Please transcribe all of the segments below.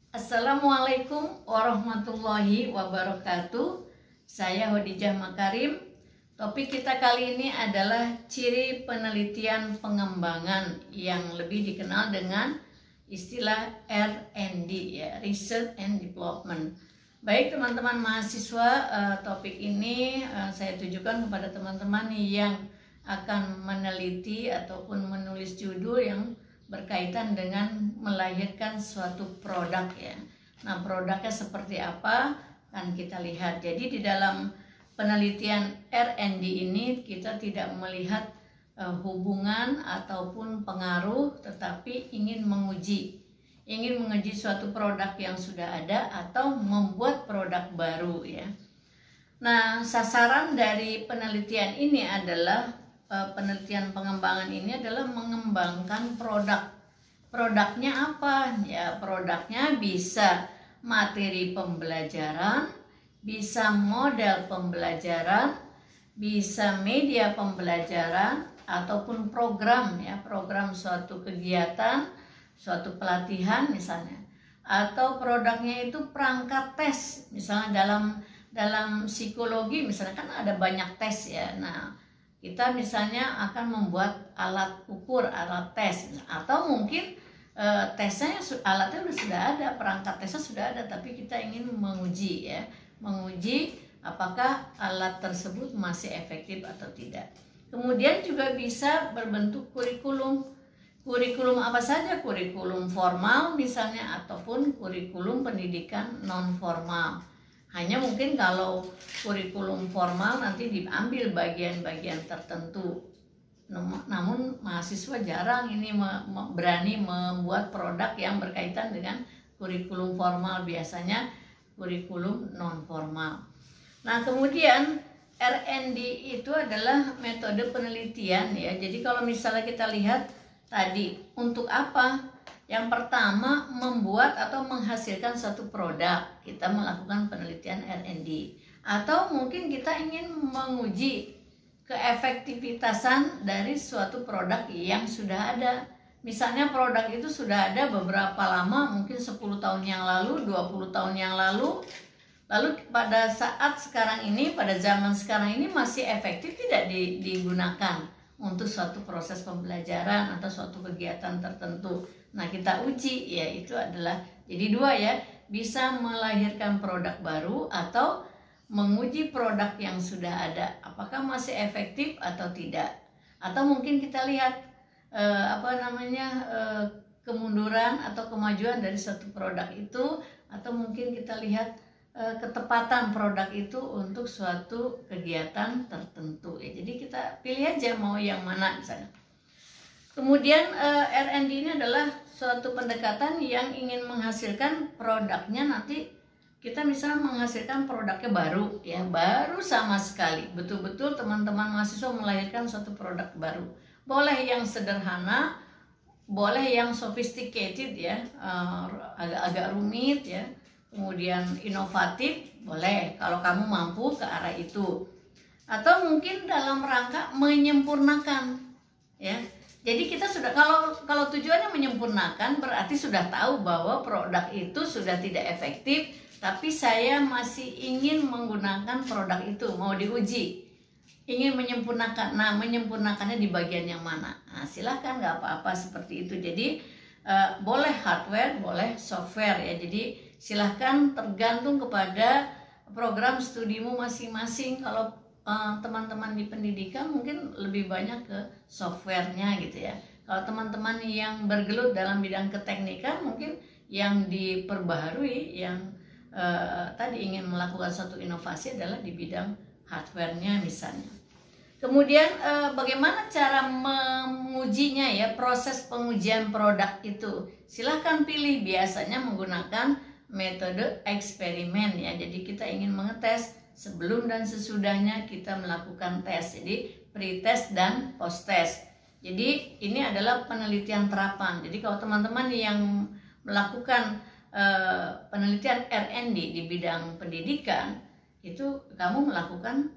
Assalamualaikum warahmatullahi wabarakatuh. Saya Khadijah Makarim. Topik kita kali ini adalah ciri penelitian pengembangan yang lebih dikenal dengan istilah R&D, ya, Research and Development. Baik teman-teman mahasiswa, topik ini saya tujukan kepada teman-teman yang akan meneliti ataupun menulis judul yang berkaitan dengan melahirkan suatu produk, ya. Nah, produknya seperti apa kan kita lihat. Jadi di dalam penelitian R&D ini kita tidak melihat hubungan ataupun pengaruh, tetapi ingin menguji suatu produk yang sudah ada atau membuat produk baru, ya. Nah, sasaran dari penelitian ini adalah penelitian pengembangan ini adalah mengembangkan produk. Produknya apa? Ya, produknya bisa materi pembelajaran, bisa model pembelajaran, bisa media pembelajaran, ataupun program, ya, program suatu kegiatan, suatu pelatihan misalnya. Atau produknya itu perangkat tes, misalnya dalam psikologi misalnya kan ada banyak tes, ya. Nah, kita misalnya akan membuat alat ukur, alat tes, atau mungkin tesnya alatnya sudah ada, perangkat tesnya sudah ada, tapi kita ingin menguji, ya, menguji apakah alat tersebut masih efektif atau tidak. Kemudian juga bisa berbentuk kurikulum. Kurikulum apa saja? Kurikulum formal misalnya, ataupun kurikulum pendidikan non formal. Hanya mungkin kalau kurikulum formal nanti diambil bagian-bagian tertentu. Namun mahasiswa jarang ini berani membuat produk yang berkaitan dengan kurikulum formal, biasanya kurikulum non formal. Nah, kemudian R&D itu adalah metode penelitian, ya. Jadi kalau misalnya kita lihat tadi untuk apa? Yang pertama, membuat atau menghasilkan suatu produk, kita melakukan penelitian R&D. Atau mungkin kita ingin menguji keefektivitasan dari suatu produk yang sudah ada. Misalnya produk itu sudah ada beberapa lama, mungkin 10 tahun yang lalu, 20 tahun yang lalu. Lalu pada saat sekarang ini, pada zaman sekarang ini masih efektif tidak digunakan untuk suatu proses pembelajaran atau suatu kegiatan tertentu. Nah, kita uji, ya, itu adalah jadi dua, ya, bisa melahirkan produk baru atau menguji produk yang sudah ada apakah masih efektif atau tidak. Atau mungkin kita lihat kemunduran atau kemajuan dari suatu produk itu, atau mungkin kita lihat ketepatan produk itu untuk suatu kegiatan tertentu, ya. Jadi kita pilih aja mau yang mana misalnya. Kemudian R&D ini adalah suatu pendekatan yang ingin menghasilkan produknya, nanti kita misalnya menghasilkan produknya baru, ya, baru sama sekali. Betul-betul teman-teman mahasiswa melahirkan suatu produk baru. Boleh yang sederhana, boleh yang sophisticated, ya, agak-agak rumit, ya. Kemudian inovatif, boleh kalau kamu mampu ke arah itu. Atau mungkin dalam rangka menyempurnakan, ya. Jadi kita sudah, kalau tujuannya menyempurnakan, berarti sudah tahu bahwa produk itu sudah tidak efektif, tapi saya masih ingin menggunakan produk itu, mau diuji, ingin menyempurnakan. Nah, menyempurnakannya di bagian yang mana? Nah, silahkan, nggak apa-apa seperti itu. Jadi boleh hardware, boleh software, ya. Jadi silahkan, tergantung kepada program studimu masing-masing. Kalau teman-teman di pendidikan mungkin lebih banyak ke softwarenya, gitu, ya. Kalau teman-teman yang bergelut dalam bidang keteknikan, mungkin yang diperbaharui, yang tadi ingin melakukan suatu inovasi adalah di bidang hardwarenya misalnya. Kemudian bagaimana cara mengujinya, ya, proses pengujian produk itu. Silahkan pilih, biasanya menggunakan metode eksperimen, ya. Jadi kita ingin mengetes sebelum dan sesudahnya kita melakukan tes. Jadi pre-test dan post-test. Jadi ini adalah penelitian terapan. Jadi kalau teman-teman yang melakukan penelitian R&D di bidang pendidikan, itu kamu melakukan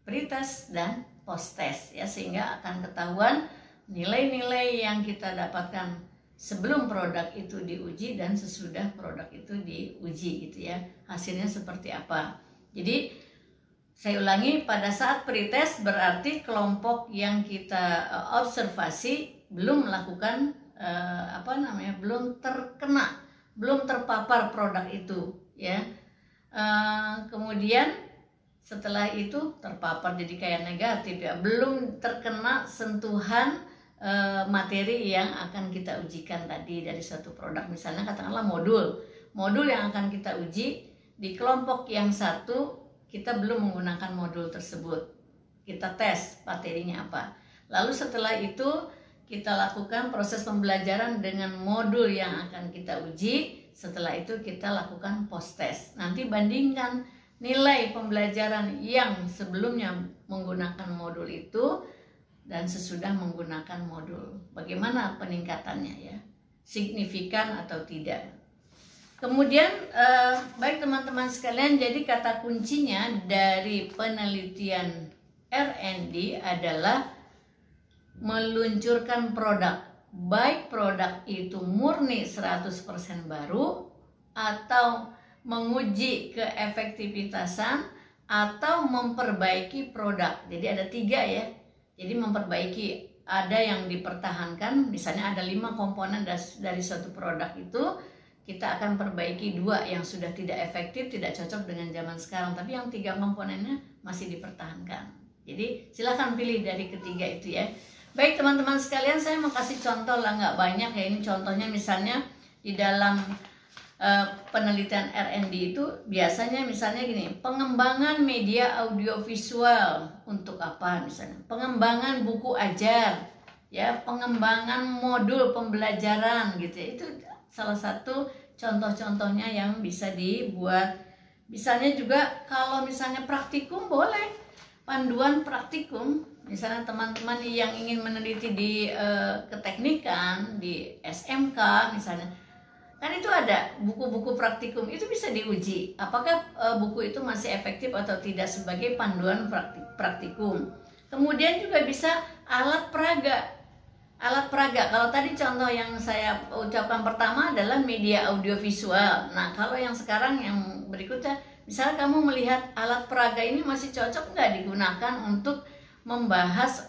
pre-test dan post-test, ya, sehingga akan ketahuan nilai-nilai yang kita dapatkan sebelum produk itu diuji dan sesudah produk itu diuji gitu ya. Hasilnya seperti apa. Jadi saya ulangi, pada saat pretest berarti kelompok yang kita observasi belum melakukan belum terkena, belum terpapar produk itu ya. Kemudian setelah itu terpapar jadi kayak negatif ya, belum terkena sentuhan materi yang akan kita ujikan tadi dari suatu produk. Misalnya katakanlah modul yang akan kita uji di kelompok yang satu, kita belum menggunakan modul tersebut. Kita tes materinya apa. Lalu setelah itu kita lakukan proses pembelajaran dengan modul yang akan kita uji. Setelah itu kita lakukan post test. Nanti bandingkan nilai pembelajaran yang sebelumnya menggunakan modul itu dan sesudah menggunakan modul. Bagaimana peningkatannya ya? Signifikan atau tidak? Kemudian baik teman-teman sekalian, jadi kata kuncinya dari penelitian R&D adalah meluncurkan produk. Baik produk itu murni 100% baru atau menguji keefektivitasan atau memperbaiki produk. Jadi ada 3 ya. Jadi memperbaiki, ada yang dipertahankan, misalnya ada 5 komponen dari suatu produk itu, kita akan perbaiki 2 yang sudah tidak efektif, tidak cocok dengan zaman sekarang, tapi yang 3 komponennya masih dipertahankan. Jadi silakan pilih dari ketiga itu ya. Baik teman-teman sekalian, saya mau kasih contoh lah, nggak banyak ya. Ini contohnya misalnya di dalam penelitian R&D itu biasanya misalnya gini, pengembangan media audiovisual untuk apa misalnya, pengembangan buku ajar ya, pengembangan modul pembelajaran gitu ya. Itu salah satu contoh-contohnya yang bisa dibuat. Misalnya juga kalau misalnya praktikum, boleh panduan praktikum. Misalnya teman-teman yang ingin meneliti di keteknikan, di SMK misalnya, kan itu ada buku-buku praktikum, itu bisa diuji apakah buku itu masih efektif atau tidak sebagai panduan praktikum. Kemudian juga bisa alat peraga. Alat peraga, kalau tadi contoh yang saya ucapkan pertama adalah media audiovisual. Nah kalau yang sekarang yang berikutnya, misalnya kamu melihat alat peraga ini masih cocok nggak digunakan untuk membahas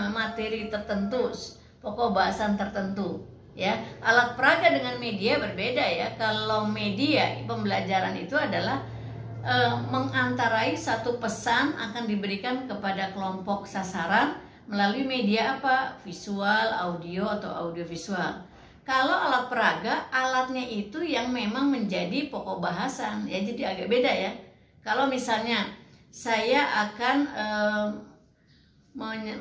materi tertentu, pokok bahasan tertentu ya. Alat peraga dengan media berbeda ya. Kalau media pembelajaran itu adalah mengantarai satu pesan akan diberikan kepada kelompok sasaran melalui media apa? Visual, audio atau audiovisual. Kalau alat peraga, alatnya itu yang memang menjadi pokok bahasan ya, jadi agak beda ya. Kalau misalnya saya akan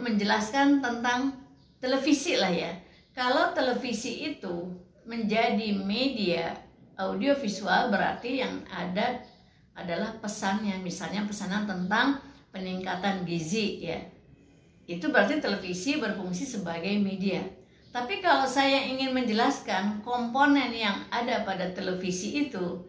menjelaskan tentang televisi lah ya. Kalau televisi itu menjadi media audiovisual, berarti yang ada adalah pesannya, misalnya pesanan tentang peningkatan gizi ya. Itu berarti televisi berfungsi sebagai media. Tapi kalau saya ingin menjelaskan komponen yang ada pada televisi itu,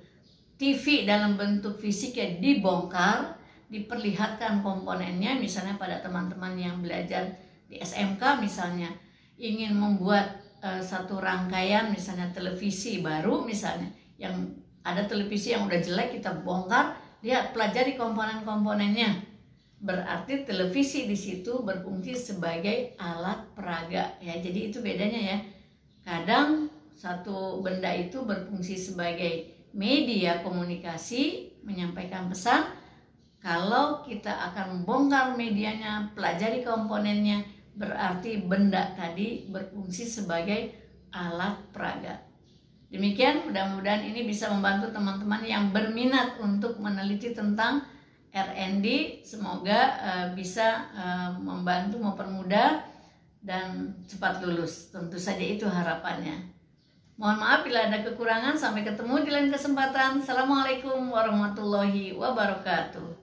TV dalam bentuk fisiknya dibongkar, diperlihatkan komponennya, misalnya pada teman-teman yang belajar di SMK misalnya, ingin membuat satu rangkaian misalnya televisi baru misalnya, yang ada televisi yang udah jelek kita bongkar, lihat pelajari komponen-komponennya. Berarti televisi di situ berfungsi sebagai alat peraga ya. Jadi itu bedanya ya. Kadang satu benda itu berfungsi sebagai media komunikasi, menyampaikan pesan. Kalau kita akan membongkar medianya, pelajari komponennya, berarti benda tadi berfungsi sebagai alat peraga. Demikian, mudah-mudahan ini bisa membantu teman-teman yang berminat untuk meneliti tentang R&D. Semoga bisa membantu, mempermudah, dan cepat lulus. Tentu saja itu harapannya. Mohon maaf bila ada kekurangan. Sampai ketemu di lain kesempatan. Assalamualaikum warahmatullahi wabarakatuh.